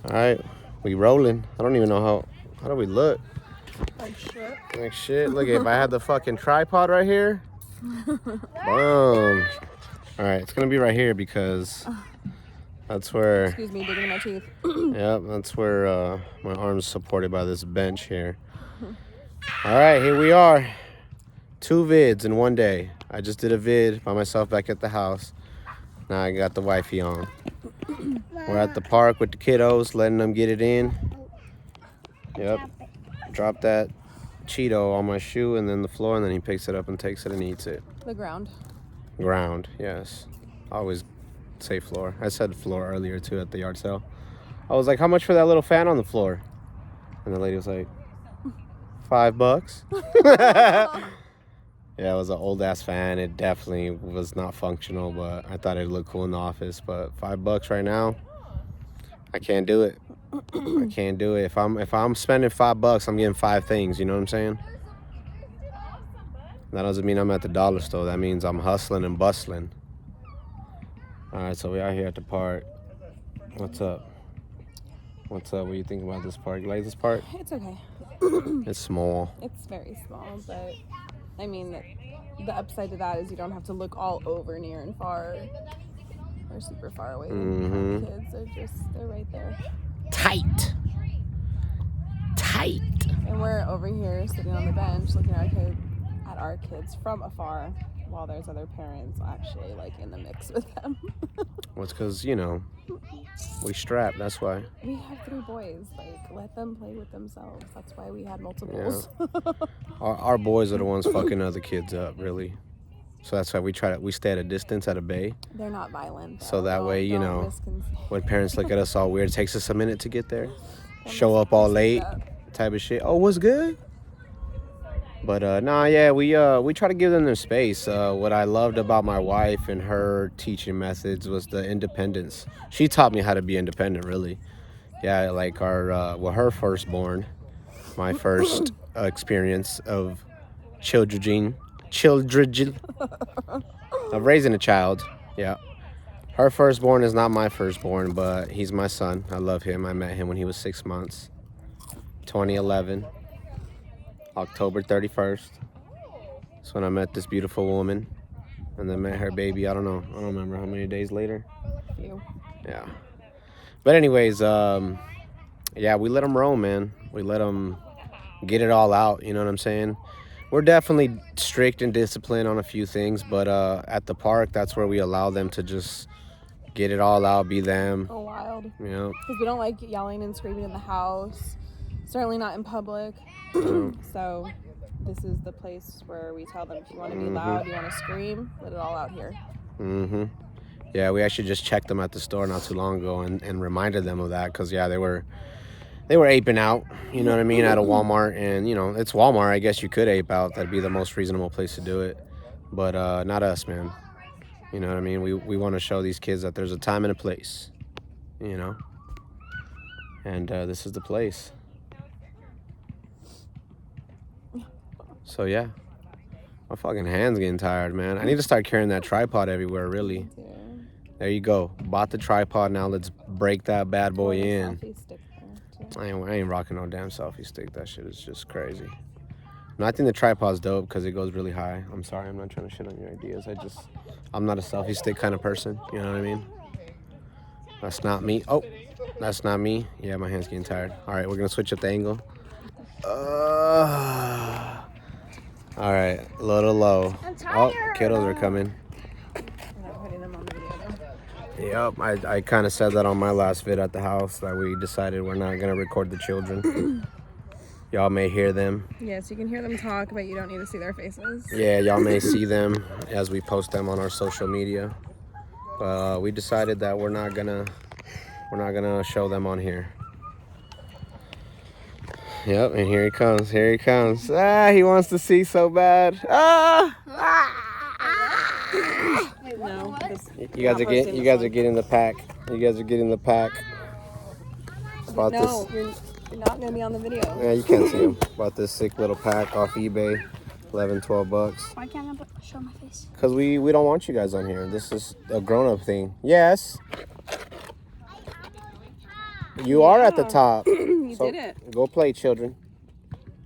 All right, we rolling. I don't even know how do we look? Like shit. Like shit. Look, if I had the fucking tripod right here, boom. All right, it's gonna be right here because that's where. Excuse me, digging in my teeth. Yep, that's where my arm's supported by this bench here. All right, here we are. 2 vids in one day. I just did a vid by myself back at the house. Now I got the wifey on. We're at the park with the kiddos, letting them get it in. Yep. Drop that Cheeto on my shoe and then the floor, and then he picks it up and takes it and eats it. The ground. Ground, yes. I always say floor. I said floor earlier too at the yard sale. I was like, how much for that little fan on the floor? And the lady was like, $5. Yeah, it was an old ass fan. It definitely was not functional, but I thought it'd look cool in the office. But $5 right now, I can't do it. I can't do it. If I'm spending $5, I'm getting 5 things. You know what I'm saying? That doesn't mean I'm at the dollar store. That means I'm hustling and bustling. All right, so we out here at the park. What's up? What's up? What do you think about this park? You like this park? It's okay. It's small. It's very small, but I mean, the upside to that is you don't have to look all over near and far or super far away. Mm-hmm. Kids are they're right there. Tight. And we're over here sitting on the bench looking at our kids from afar while there's other parents actually like in the mix with them. Well, it's because, you know, we strapped, that's why. We have 3 boys, like let them play with themselves. That's why we had multiples. Yeah. Our boys are the ones fucking other kids up, really. So that's why we stay at a distance at a bay. They're not violent. So that way, you know, when parents look at us all weird, it takes us a minute to get there. Show up all late, type of shit. Oh, what's good? But we try to give them their space. What I loved about my wife and her teaching methods was the independence. She taught me how to be independent, really. Yeah, like her firstborn, my first experience of children of raising a child. Yeah, her firstborn is not my firstborn, but he's my son. I love him. I met him when he was 6 months, 2011. October 31st. That's when I met this beautiful woman. And then met her baby, I don't remember how many days later. You. Yeah. But anyways, yeah, we let them roam, man. We let them get it all out, you know what I'm saying? We're definitely strict and disciplined on a few things, but at the park, that's where we allow them to just get it all out, be them. Go wild. You know? Because we don't like yelling and screaming in the house. Certainly not in public. So this is the place where we tell them if you want to be loud, you want to scream, let it all out here. Yeah, we actually just checked them at the store not too long ago and reminded them of that because, yeah, they were aping out, you know what I mean, at a Walmart. And, you know, it's Walmart. I guess you could ape out. That'd be the most reasonable place to do it. But not us, man. You know what I mean? We want to show these kids that there's a time and a place, you know? And this is the place. So, yeah. My fucking hand's getting tired, man. I need to start carrying that tripod everywhere, really. There you go. Bought the tripod. Now let's break that bad boy in. I ain't rocking no damn selfie stick. That shit is just crazy. No, I think the tripod's dope because it goes really high. I'm sorry. I'm not trying to shit on your ideas. I'm not a selfie stick kind of person. You know what I mean? That's not me. Oh, that's not me. Yeah, my hand's getting tired. All right, we're going to switch up the angle. All right, low to low. Oh, kiddos are coming. Yep, I kind of said that on my last vid at the house that we decided we're not going to record the children. Y'all may hear them. Yes, you can hear them talk, but you don't need to see their faces. Yeah, y'all may see them as we post them on our social media. But we decided that we're not gonna show them on here. Yep, and here he comes. Here he comes. Ah, he wants to see so bad. Ah! No, You guys are getting the pack. You guys are getting the pack. You're not gonna be on the video. Yeah, you can't see him. Bought this sick little pack off eBay, $11-12. Why can't I show my face? Cause we don't want you guys on here. This is a grown-up thing. Yes. You are at the top. You did it. Go play, children.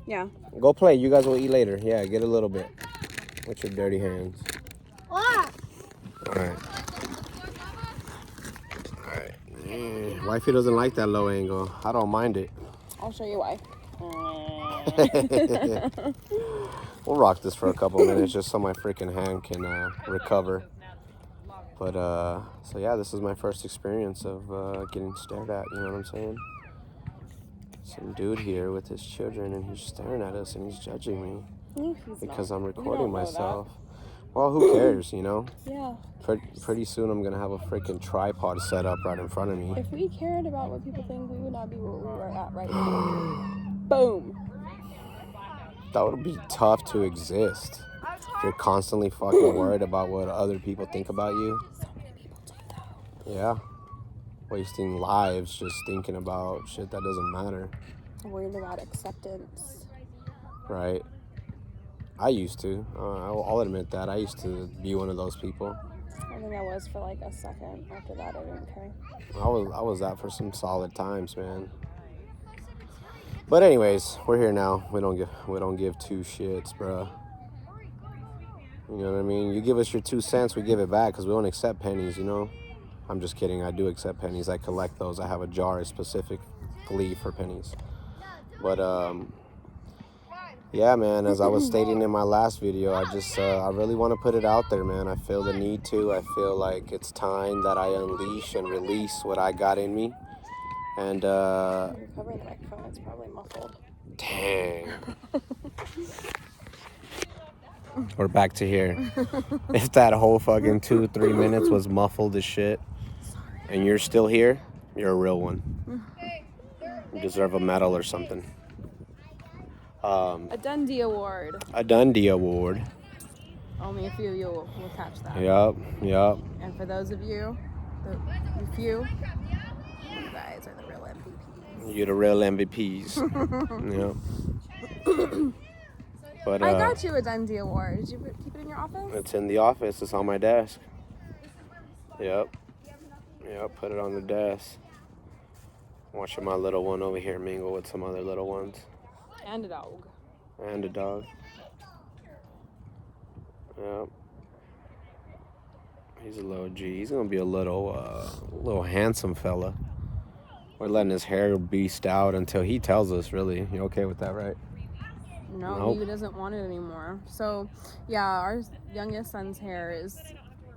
Yeah. Go play. You guys will eat later. Yeah, get a little bit with your dirty hands. What? All right. Wifey doesn't like that low angle. I don't mind it. I'll show you why. We'll rock this for a couple minutes just so my freaking hand can recover. But, so yeah, this is my first experience of getting stared at, you know what I'm saying? Some dude here with his children, and he's staring at us, and he's judging me because I'm recording myself. Well, who cares, you know? Yeah. Pretty soon I'm going to have a freaking tripod set up right in front of me. If we cared about what people think, we would not be where we are at right now. Boom. That would be tough to exist. If you're constantly fucking worried about what other people think about you. So many people do though. Yeah. Wasting lives just thinking about shit that doesn't matter. Worried about acceptance. Right. I used to. I'll admit that. I used to be one of those people. I think I was for like a second. After that, I didn't care. I was that for some solid times, man. But anyways, we're here now. We don't give two shits, bruh. You know what I mean? You give us your 2 cents, we give it back because we don't accept pennies, you know? I'm just kidding. I do accept pennies. I collect those. I have a jar specifically for pennies. But, yeah, man, as I was stating in my last video, I really want to put it out there, man. I feel the need to. I feel like it's time that I unleash and release what I got in me. And, You're covering the microphone. It's probably muffled. Dang. We're back to here. If that whole fucking 2-3 minutes was muffled as shit, and you're still here, you're a real one. You deserve a medal or something. A Dundee Award. A Dundee Award. Only a few of you will catch that. Yup. And for those of you, the few, you guys are the real MVPs. You're the real MVPs. Yeah. But, I got you a Dundee Award. Did you keep it in your office? It's in the office. It's on my desk. Yep, put it on the desk. Watching my little one over here mingle with some other little ones. And a dog. And a dog. Yep. He's a little G. He's gonna be a little handsome fella. We're letting his hair beast out until he tells us, really. You okay with that, right? No, Nope. He doesn't want it anymore. So, yeah, our youngest son's hair is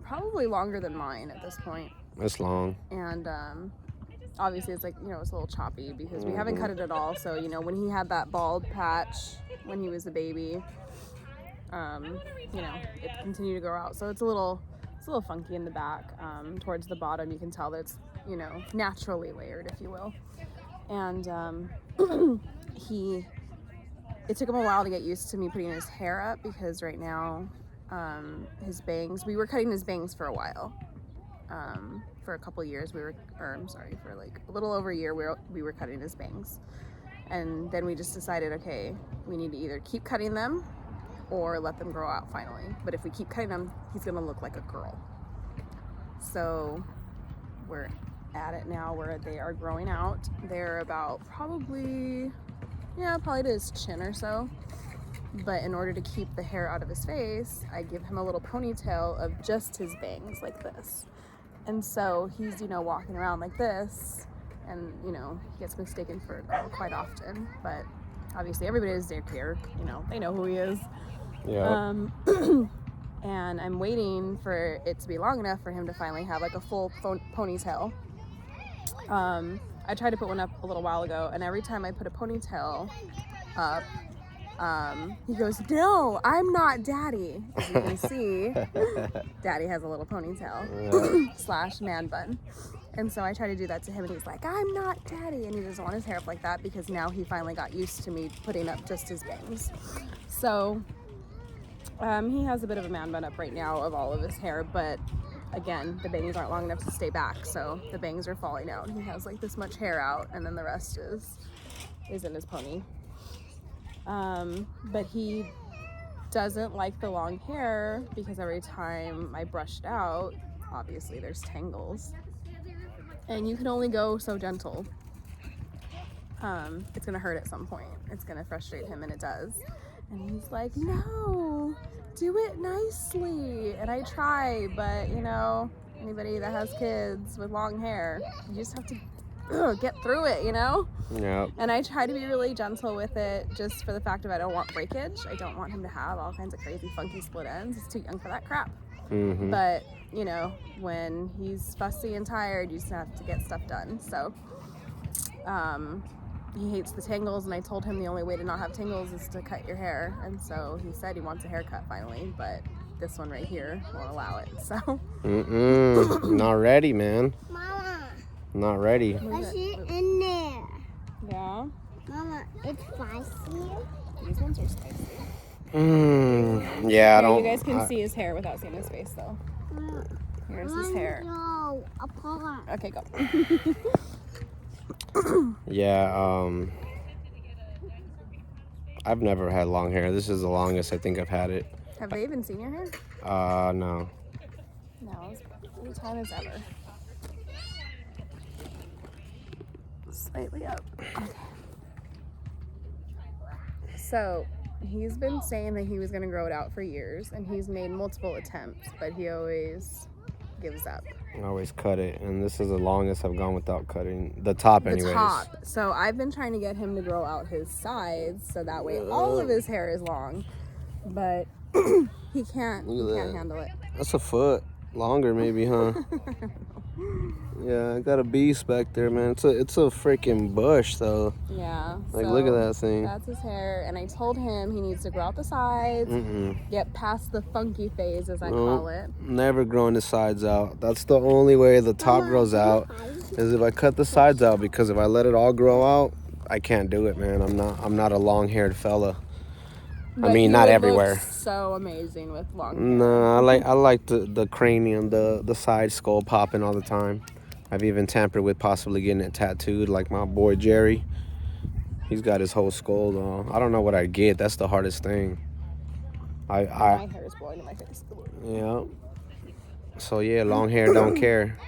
probably longer than mine at this point. It's long. And obviously it's like, you know, it's a little choppy because we haven't cut it at all. So, you know, when he had that bald patch when he was a baby, you know, it continued to grow out. So it's a little funky in the back. Towards the bottom, you can tell that it's, you know, naturally layered, if you will. And it took him a while to get used to me putting his hair up because right now, his bangs, we were cutting his bangs for a while. For a couple years, for like a little over a year, we were cutting his bangs. And then we just decided, okay, we need to either keep cutting them or let them grow out finally. But if we keep cutting them, he's gonna look like a girl. So we're at it now where they are growing out. They're about probably to his chin or so. But in order to keep the hair out of his face, I give him a little ponytail of just his bangs like this. And so he's, you know, walking around like this, and, you know, he gets mistaken for a girl quite often. But obviously everybody is daycare, you know, they know who he is. Yeah. And I'm waiting for it to be long enough for him to finally have like a full ponytail. I tried to put one up a little while ago, and every time I put a ponytail up, he goes, "No, I'm not Daddy." As you can see, Daddy has a little ponytail / man bun. And so I try to do that to him, and he's like, "I'm not Daddy." And he doesn't want his hair up like that because now he finally got used to me putting up just his bangs. So he has a bit of a man bun up right now of all of his hair, but again, the bangs aren't long enough to stay back, so the bangs are falling out. He has like this much hair out, and then the rest is in his pony. But he doesn't like the long hair because every time I brush it out, obviously there's tangles. And you can only go so gentle. it's gonna hurt at some point. It's gonna frustrate him, and it does. And he's like, no, do it nicely. And I try, but you know, anybody that has kids with long hair, you just have to get through it, you know? Yeah. And I try to be really gentle with it just for the fact of I don't want breakage. I don't want him to have all kinds of crazy, funky split ends. He's too young for that crap. Mm-hmm. But, you know, when he's fussy and tired, you just have to get stuff done. So, he hates the tangles, and I told him the only way to not have tangles is to cut your hair. And so he said he wants a haircut finally, but this one right here won't allow it. So. Not ready, man. Mama. Not ready. What's it in there? Yeah. Mama, it's spicy. These ones are spicy. Yeah, I don't. You guys can see his hair without seeing his face, though. Here's his hair. No, apart. Okay, go. Yeah, I've never had long hair. This is the longest I think I've had it. Have they even seen your hair? No. No, it's the time as ever. Slightly up. Okay. So, he's been saying that he was going to grow it out for years, and he's made multiple attempts, but he always gives up. I always cut it, and this is the longest I've gone without cutting the top, anyways. The top. So I've been trying to get him to grow out his sides, so that way all of his hair is long. But he can't. He can't handle it. That's a foot longer, maybe, huh? Yeah, I got a beast back there, man. It's a freaking bush, though. Yeah. Like, so look at that thing. That's his hair, and I told him he needs to grow out the sides, get past the funky phase, as I call it. Never growing the sides out. That's the only way the top grows out, is if I cut the sides out. Because if I let it all grow out, I can't do it, man. I'm not a long-haired fella. But I mean, not everywhere. So amazing with long hair. No, I like the cranium, the side skull popping all the time. I've even tampered with possibly getting it tattooed, like my boy Jerry. He's got his whole skull though. I don't know what I'd get. That's the hardest thing. My hair is blowing in my face. Yeah. So yeah, long hair, don't care.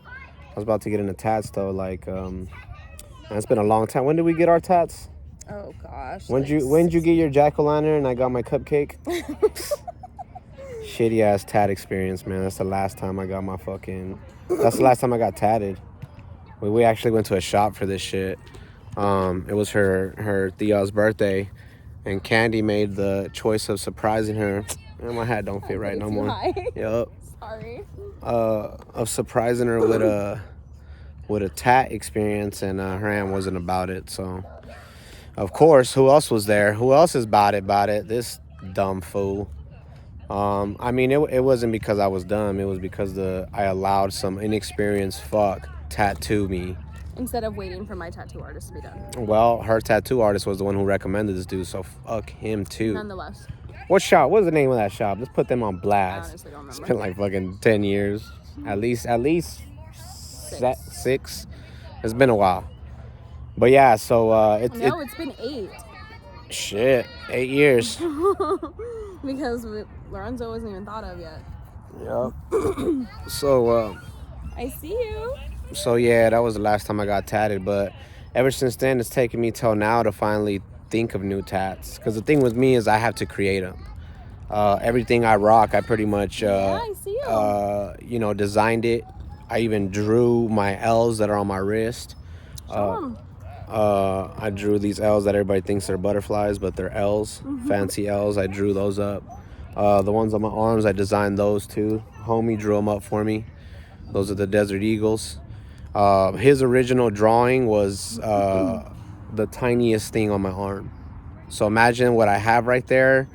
I was about to get into tats though. Like, it's been a long time. When did we get our tats? Oh gosh. When'd you get your jack-o'-lantern and I got my cupcake? Shitty ass tat experience, man. That's the last time I got my fucking. That's the last time I got tatted. We actually went to a shop for this shit. It was her Thea's birthday, and Candy made the choice of surprising her. And my hat don't fit right no more. Yup. Sorry. Of surprising her with a tat experience, and her hand wasn't about it. So, of course, who else was there? Who else is about it? This dumb fool. I mean, it wasn't because I was dumb. It was because I allowed some inexperienced fuck tattoo me. Instead of waiting for my tattoo artist to be done. Well, her tattoo artist was the one who recommended this dude, so fuck him too. Nonetheless. What shop? What's the name of that shop? Let's put them on I blast. honestly don't remember. It's been like fucking 10 years. At least 6. It's been a while. But yeah, so it's been 8. Shit, 8 years. Because Lorenzo wasn't even thought of yet. Yep. So I see you. So yeah, that was the last time I got tatted, but ever since then it's taken me till now to finally think of new tats. Because the thing with me is I have to create them. Everything I rock, I pretty much I see you. Designed it. I even drew my L's that are on my wrist. I drew these L's that everybody thinks are butterflies, but they're L's, fancy L's. I drew those up. The ones on my arms, I designed those too. Homie drew them up for me. Those are the Desert Eagles. His original drawing was the tiniest thing on my arm. So imagine what I have right there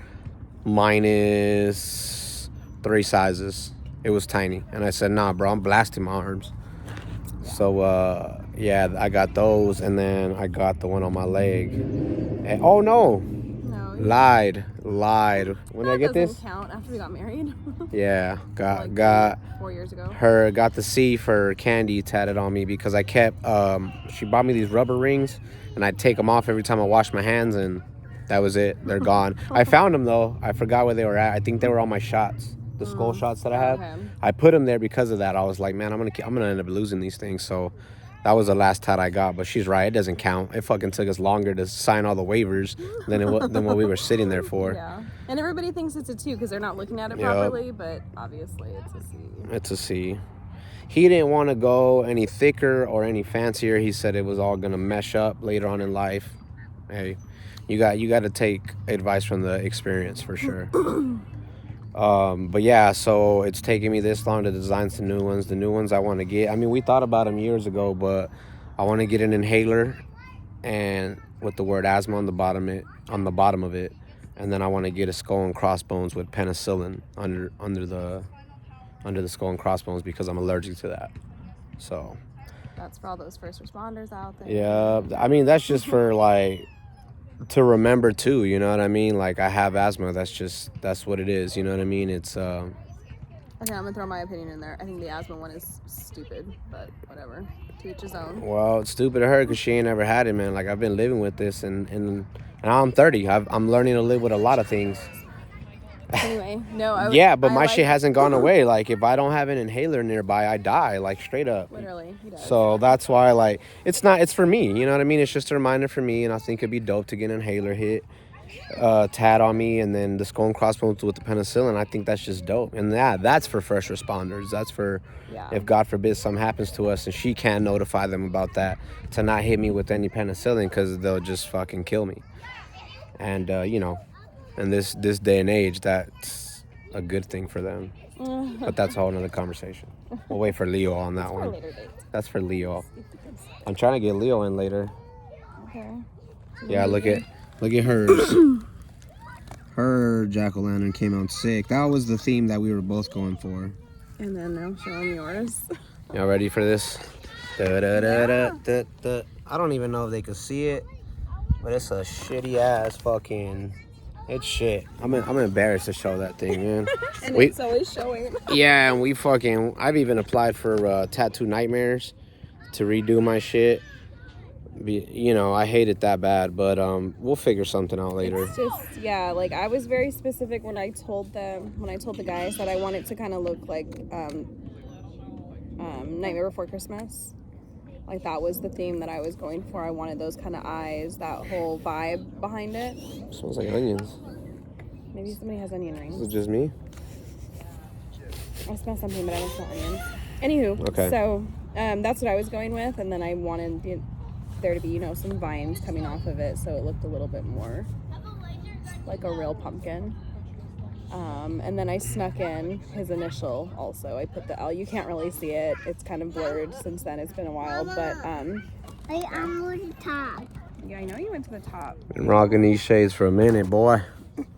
minus 3 sizes. It was tiny. And I said, nah, bro, I'm blasting my arms. So, yeah, I got those. And then I got the one on my leg. And, oh, no. No. Lied. When did I get this? That doesn't count after we got married. Yeah, got 4 years ago. Got the C for Candy tatted on me because I kept she bought me these rubber rings and I'd take them off every time I washed my hands, and that was it. They're gone. I found them though. I forgot where they were at. I think they were on my shots, the skull shots that I have. Okay. I put them there because of that. I was like, man, I'm gonna end up losing these things, so That was the last tat I got, but she's right. It doesn't count. It fucking took us longer to sign all the waivers than what we were sitting there for. Yeah. And everybody thinks it's a 2 because they're not looking at it Yup. properly, but obviously it's a C. It's a C. He didn't want to go any thicker or any fancier. He said it was all gonna mesh up later on in life. Hey, you got to take advice from the experience for sure. But yeah, so it's taking me this long to design some new ones. The new ones I want to get. I mean, we thought about them years ago, but I want to get an inhaler, and with the word asthma on the bottom of it, and then I want to get a skull and crossbones with penicillin under the skull and crossbones because I'm allergic to that. So That's for all those first responders out there. yeah, I mean that's just for like to remember too. You know what I mean? Like I have asthma. That's what it is. You know what I mean? It's Okay, I'm gonna throw my opinion in there. I think the asthma one is stupid, but whatever. To each his own. well, it's stupid of her because she ain't ever had it, man. Like I've been living with this, and I'm 30. I'm learning to live with a lot of things. Anyway, no. Yeah, but my shit hasn't gone away. Like if I don't have an inhaler nearby, I die. Like straight up. Literally, he does. So that's why, like, it's for me. You know what I mean? It's just a reminder for me, and I think it'd be dope to get an inhaler hit, tat on me, and then the skull and crossbones with the penicillin. I think that's just dope. And that's for first responders. That's for if God forbid something happens to us, and she can't notify them about that, to not hit me with any penicillin because they'll just fucking kill me. And you know, in this day and age, that's a good thing for them. But that's a whole nother conversation. We'll wait for Leo on that one. Later date. That's for Leo. I'm trying to get Leo in later. Okay. Yeah, look at hers. Her jack-o'-lantern came out sick. That was the theme that we were both going for. And then now showing yours. Y'all ready for this? Da-da-da-da-da-da. I don't even know if they can see it, but it's a shitty ass fucking. It's shit. I'm embarrassed to show that thing, man. And it's always showing. Yeah, and I've even applied for Tattoo Nightmares to redo my shit. You know, I hate it that bad, but we'll figure something out later. It's just, yeah, like I was very specific when I told the guys that I wanted to kind of look like Nightmare Before Christmas. Like that was the theme that I was going for. I wanted those kind of eyes, that whole vibe behind it. Smells like onions. Maybe somebody has onion Is rings. it just me? I smell something, but I don't smell onions. Anywho, Okay. So that's what I was going with, and then I wanted there to be, you know, some vines coming off of it, so it looked a little bit more like a real pumpkin. And then I snuck in his initial also. I put the L. You can't really see it. It's kind of blurred since then. It's been a while, but I'm on the top. yeah, I know you went to the top. Been rocking these shades for a minute, boy.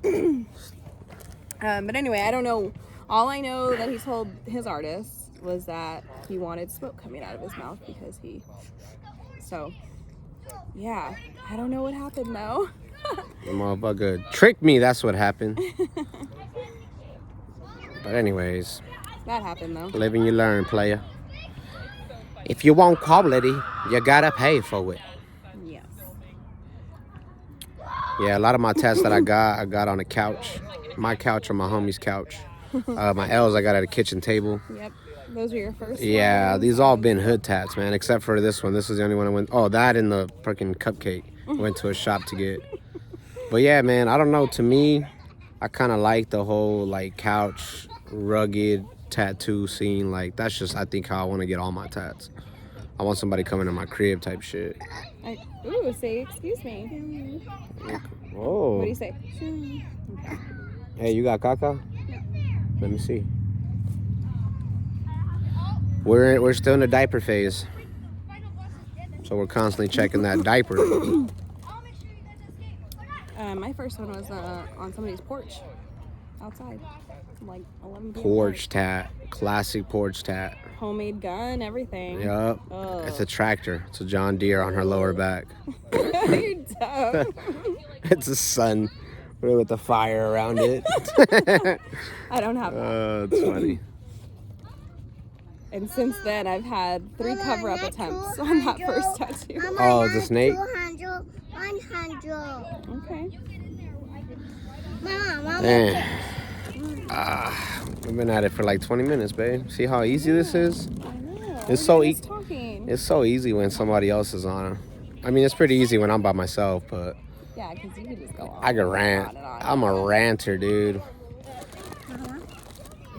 But anyway, I don't know. All I know that he told his artist was that he wanted smoke coming out of his mouth because so yeah, I don't know what happened though. The motherfucker tricked me, that's what happened. But anyways, That happened though. live and you learn, player. If you want quality, you gotta pay for it. Yes. Yeah, a lot of my tats that I got on a couch. My couch or my homie's couch. My L's I got at a kitchen table. Yep. Those are your first Yeah, ones. these all been hood tats, man, except for this one. This is the only one I went. Oh, that and the freaking cupcake. I went to a shop to get. But yeah, man, I don't know. To me, I kind of like the whole like couch, rugged tattoo scene. Like that's just, I think, how I want to get all my tats. I want somebody coming to my crib type shit. Ooh, say excuse me. Whoa. What do you say? Hey, you got caca? Let me see. We're still in the diaper phase, so we're constantly checking that diaper. My first one was on somebody's porch, outside, like 11 p.m. Porch tat, classic porch tat. Homemade gun, everything. Yup. Oh. It's a tractor. It's a John Deere on her lower back. You're dumb. It's a sun with the fire around it. I don't have that. It's funny. And since then, I've had 3 cover-up attempts on that first tattoo. Oh, the snake? 200, 100. Okay. Mama, Man. We've been at it for like 20 minutes, babe. See how easy this is? I know. It's so Everybody's easy. talking. fine. It's so easy when somebody else is on. I mean, it's pretty easy when I'm by myself, but Yeah, because you could just go on. I can rant. On and on. I'm a ranter, dude.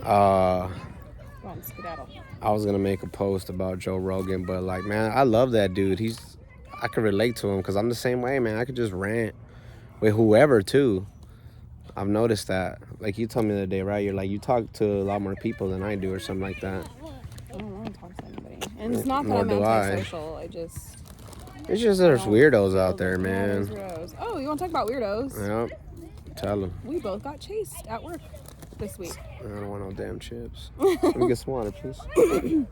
Go on, skedaddle. I was gonna make a post about Joe Rogan, but like, man, I love that dude. I could relate to him because I'm the same way, man. I could just rant with whoever too. I've noticed that. Like you told me the other day, right? You're like, you talk to a lot more people than I do, or something like that. I don't want to talk to anybody. And it's not that Nor I'm do I. antisocial. It's just there's weirdos out there, man. Weirdos. Oh, you want to talk about weirdos? Yep. Tell them. We both got chased at work this week. I don't want no damn chips. Let me get some water, please.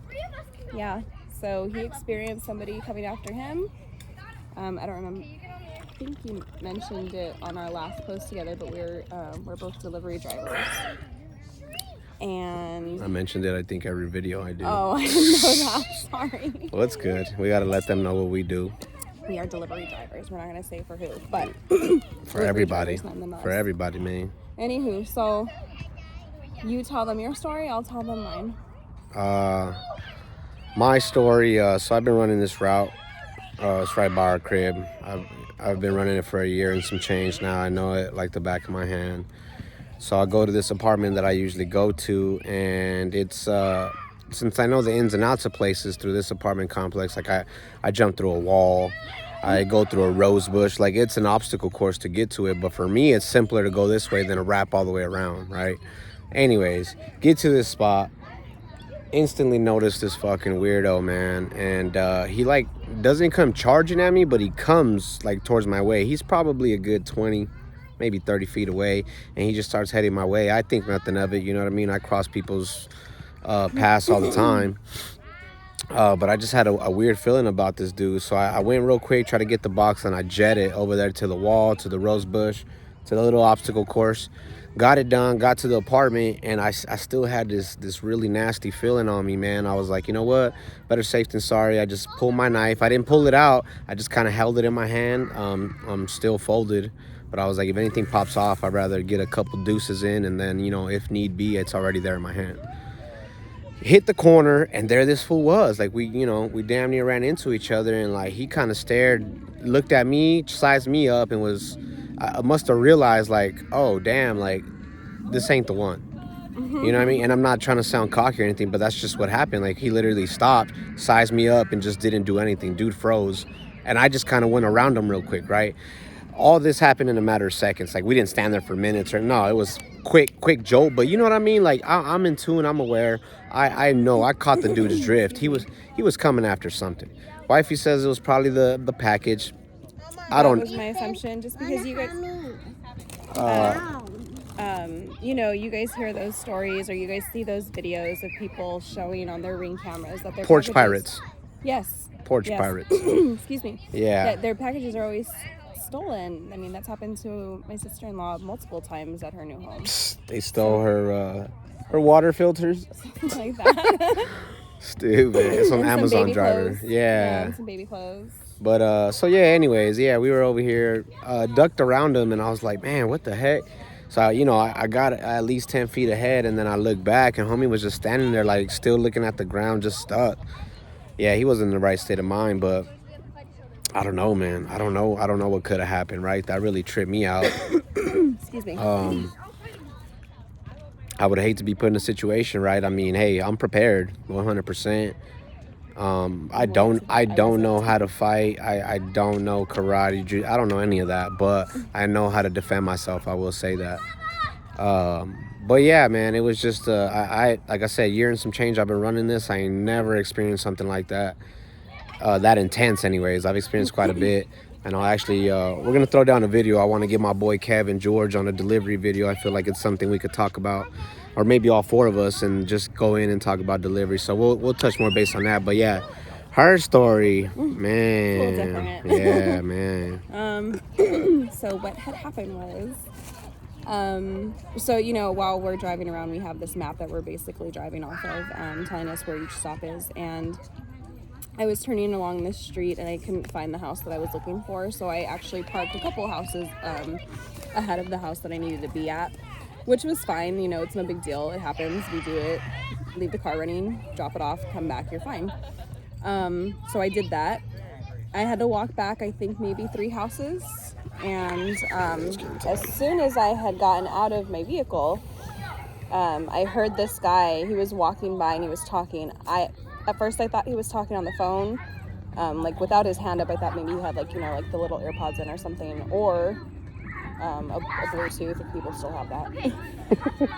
Yeah. So he experienced somebody coming after him. I don't remember. I think you mentioned it on our last post together, but we're both delivery drivers. And I mentioned it, I think, every video I do. oh, I didn't know that. Sorry. Well, it's good. We got to let them know what we do. We are delivery drivers. We're not going to say for who, but For everybody. drivers nonetheless. For everybody, man. Anywho, so you tell them your story, I'll tell them mine. My story, so I've been running this route. It's right by our crib. I've been running it for a year and some change now. I know it like the back of my hand. So I go to this apartment that I usually go to, and it's since I know the ins and outs of places through this apartment complex, like I jump through a wall, I go through a rose bush, like it's an obstacle course to get to it, but for me it's simpler to go this way than to wrap all the way around, right? Anyways, get to this spot, instantly notice this fucking weirdo, man, and he like doesn't come charging at me, but he comes like towards my way. He's probably a good 20, maybe 30 feet away, and he just starts heading my way. I think nothing of it, you know what I mean? I cross people's paths all the time, but I just had a weird feeling about this dude, so I went real quick, tried to get the box, and I jetted over there to the wall, to the rose bush, to the little obstacle course. Got it done, got to the apartment, and I still had this really nasty feeling on me, man. I was like, you know what? Better safe than sorry. I just pulled my knife. I didn't pull it out. I just kind of held it in my hand. I'm still folded, but I was like, if anything pops off, I'd rather get a couple deuces in, and then, you know, if need be, it's already there in my hand. Hit the corner, and there this fool was. Like, we damn near ran into each other, and like he kind of stared, looked at me, sized me up, and I must have realized, like, oh, damn, like, this ain't the one. You know what I mean? And I'm not trying to sound cocky or anything, but that's just what happened. Like, he literally stopped, sized me up, and just didn't do anything. Dude froze. And I just kind of went around him real quick, right? All this happened in a matter of seconds. Like, we didn't stand there for minutes. No, it was quick jolt. But you know what I mean? Like, I'm in tune. I'm aware. I know. I caught the dude's drift. He was coming after something. Wifey says it was probably the package. I don't. That was my assumption, just because you guys, you know, you guys hear those stories or you guys see those videos of people showing on their Ring cameras that their Porch packages, pirates. Yes. Porch pirates. Excuse me. Yeah. That their packages are always stolen. I mean, that's happened to my sister-in-law multiple times at her new home. They stole her water filters. Something like that. Stupid. Some And Amazon baby driver. clothes. Yeah. And some baby clothes. But so yeah, anyways, yeah, we were over here, ducked around him, and I was like, man, what the heck? So I got at least 10 feet ahead, and then I looked back, and homie was just standing there, like, still looking at the ground, just stuck. Yeah, he wasn't in the right state of mind, but I don't know, man. I don't know what could have happened, right? That really tripped me out. Excuse me. I would hate to be put in a situation, right? I mean, hey, I'm prepared 100%. I don't know how to fight. I don't know karate. I don't know any of that, but I know how to defend myself. I will say that. But yeah, man, it was just like I said, year and some change. I've been running this. I ain't never experienced something like that. That intense, anyways. I've experienced quite a bit. And I'll actually, we're gonna throw down a video. I want to get my boy Kevin George on a delivery video. I feel like it's something we could talk about, or maybe all four of us, and just go in and talk about delivery. So we'll touch more based on that. But yeah, her story, man, yeah, man. So what had happened was, so you know, while we're driving around, we have this map that we're basically driving off of, telling us where each stop is, and I was turning along this street and I couldn't find the house that I was looking for, so I actually parked a couple houses ahead of the house that I needed to be at, which was fine. You know, it's no big deal. It happens. We do it. Leave the car running, drop it off, come back, you're fine. So I did that. I had to walk back, I think maybe 3 houses. And as soon as I had gotten out of my vehicle, I heard this guy. He was walking by and he was talking. At first I thought he was talking on the phone, like without his hand up. I thought maybe he had like, you know, like the little AirPods in or something, or a Bluetooth, if people still have that.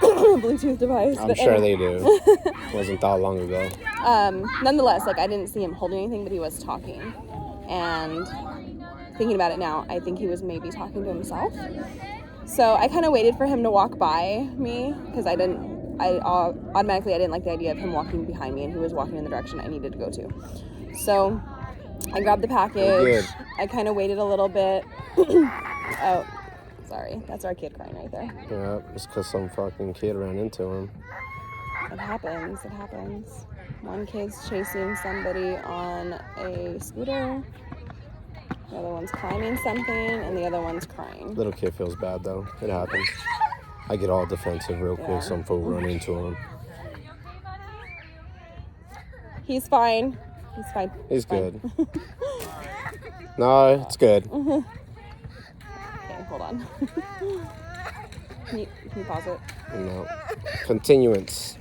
Bluetooth device. I'm But sure anyway. they do. Wasn't that long ago. Nonetheless, like I didn't see him holding anything, but he was talking. And thinking about it now, I think he was maybe talking to himself. So I kind of waited for him to walk by me, because I automatically didn't like the idea of him walking behind me, and he was walking in the direction I needed to go to. So I grabbed the package. I kind of waited a little bit. Oh, sorry. That's our kid crying right there. Yeah, it's because some fucking kid ran into him. It happens. One kid's chasing somebody on a scooter. The other one's climbing something, and the other one's crying. Little kid feels bad, though. It happens. I get all defensive real quick. Some fool run into him. He's fine. He's good. No, it's good. Okay, hold on. Can you pause it? No. Continuance.